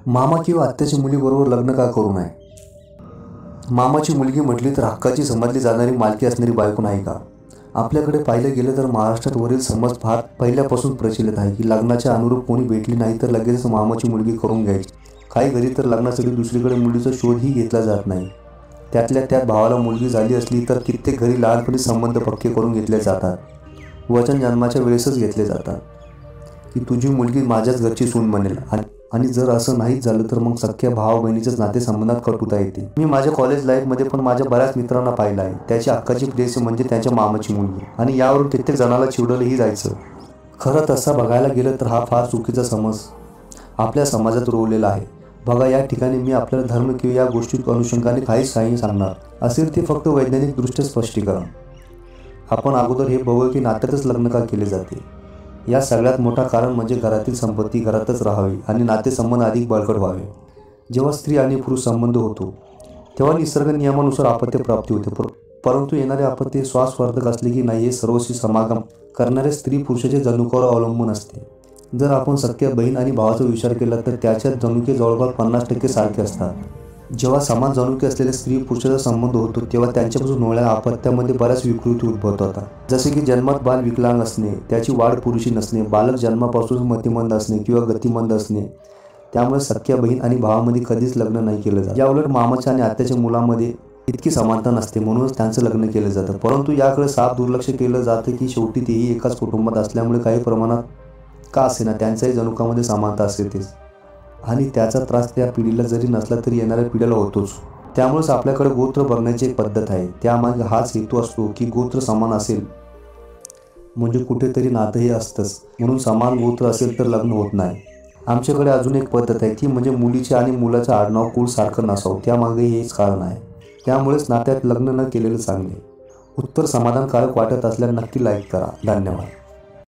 मामा किंवा आत्याच्या मुलीबरोबर लग्न का करू नये? मामाची मुलगी म्हटली तर हक्काची समजली जाणारी मालकी असणारी बायको नाही का? आपल्याकडे पाहिलं गेलं तर महाराष्ट्रात वरील समज फार पहिल्यापासून प्रचलित आहे की लग्नाच्या अनुरूप कोणी भेटली नाही तर लगेच मामाची मुलगी करून घ्यायची. काही घरी तर लग्नासाठी दुसरीकडे मुलीचा शोधही घेतला जात नाही. त्यातल्या त्यात भावाला मुलगी झाली असली तर कित्येक घरी लहानपणी संबंध पक्के करून घेतले जातात. वचन जन्माच्या वेळेसच घेतले जातात की तुझी मुलगी माझ्याच घरची सून बनेल. आणि जर असं नाहीच झालं तर मग सख्ख्या भावा बहिणीच्याच नातेसंबंधात कटुता येते. मी माझ्या कॉलेज लाईफमध्ये पण माझ्या बऱ्याच मित्रांना पाहिलं आहे. त्याची हक्काची प्रेयसी म्हणजे त्याच्या मामाची मुलगी आणि यावरून कित्येक जणाला चिडवलंही जायचं. खरं तसं बघायला गेलं तर हा फार चुकीचा समज आपल्या समाजात रोवलेला आहे. बघा, या ठिकाणी मी आपल्याला धर्म किंवा या गोष्टी अनुषंगाने काहीच काही सांगणार असेल ते फक्त वैज्ञानिकदृष्ट्या स्पष्टीकरण. आपण अगोदर हे बघू की नात्यातच लग्न का केले जाते. या सगळ्यात मोठा कारण म्हणजे घरातील संपत्ती घरातच राहावी आणि नातेसंबंध अधिक बळकट व्हावे. जेव्हा स्त्री आणि पुरुष संबंध होतो तेव्हा निसर्ग नियमानुसार अपत्य प्राप्ती होते. परंतु येणारे अपत्य स्वार्थक असले की नाही हे सर्वस्वी समागम करणाऱ्या स्त्री पुरुषाच्या जनुकावर अवलंबून असते. जर आपण सख्या बहीण आणि भावाचा विचार केला तर त्याच्यात जनुके जवळपास 50% सारखे असतात. जेव्हा समान जनुके असलेल्या स्त्री पुरुषाचा संबंध होतो तेव्हा त्यांच्यापासून होणाऱ्या अपत्यामध्ये बऱ्याच विकृती उद्भवतात. जसे की जन्मात बाल विकलांग असणे, त्याची वाढ पुरुषी नसणे, बालक जन्मापासून मतिमंद असणे किंवा गतिमंद असणे. त्यामुळे सख्या बहीण आणि भावामध्ये कधीच लग्न नाही केलं जात. याउलट मामाच्या आणि आत्याच्या मुलामध्ये इतकी समानता नसते म्हणूनच त्यांचं लग्न केलं जातं. परंतु याकडे साफ दुर्लक्ष केलं जातं की शेवटी तेही एकाच कुटुंबात असल्यामुळे काही प्रमाणात का असेना त्यांच्याही जनुकामध्ये समानता असतेच आणि त्याचा त्रास त्या पिढीला जरी नसला तरी येणाऱ्या पिढीला होतोच. त्यामुळेच आपल्याकडे गोत्र बघण्याची एक पद्धत आहे. त्यामागे हाच हेतू असतो की गोत्र समान असेल म्हणजे कुठेतरी नातंही असतंच. म्हणून समान गोत्र असेल तर लग्न होत नाही. आमच्याकडे अजून एक पद्धत आहे ती म्हणजे मुलीचे आणि मुलाचं आडनाव कुळ सारखं नसावं. त्यामागे हेच कारण आहे. त्यामुळेच नात्यात लग्न न केलेलं चांगले. उत्तर समाधानकारक वाटत असल्यास नक्की लाईक करा. धन्यवाद.